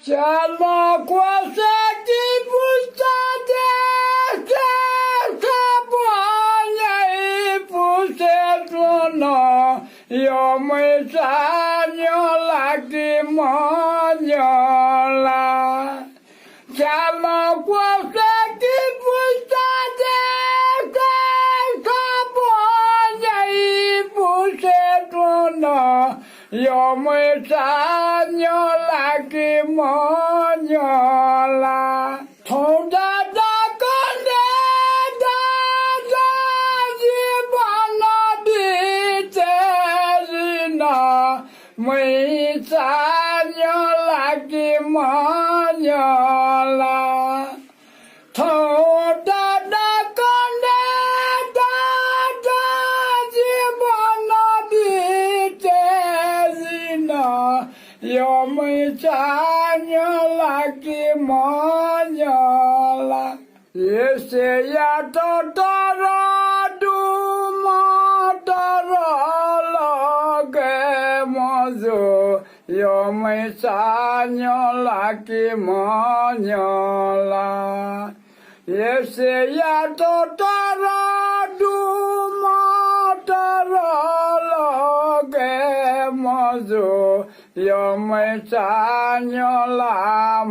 Siamo quasi bussate, no, io mi sogno lagrimoniola. Siamo quasi bussate, no, io mi sogno lagrimoniola. Toda da conde da জীবন দিতে না মই জানো লাগি মনলা থোড়া না কোনে দাদা জীবন দিতে না মই জানো লাগি মনলা Ese ya totoro dumotoro loge mozo yo me sanyo laki monyola. Ese ya totoro dumotoro loge mozo yo me sanyo la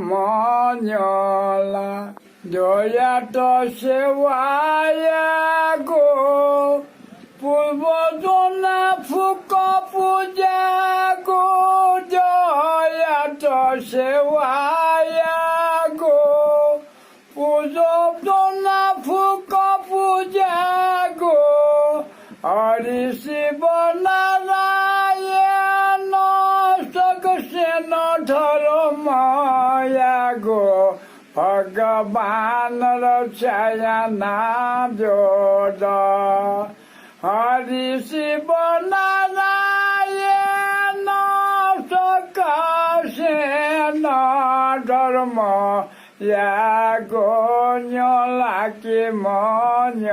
monyola. Joya to sewaya go pulvodona fuko puja go joya to sewaya go pulvodona fuko puja go arisi bonarayano sakasena dharmaya go Bhagavan Rachayana Joda Hari Shiva Narayana Sakasena Dharma Yago Nyola Kimonyola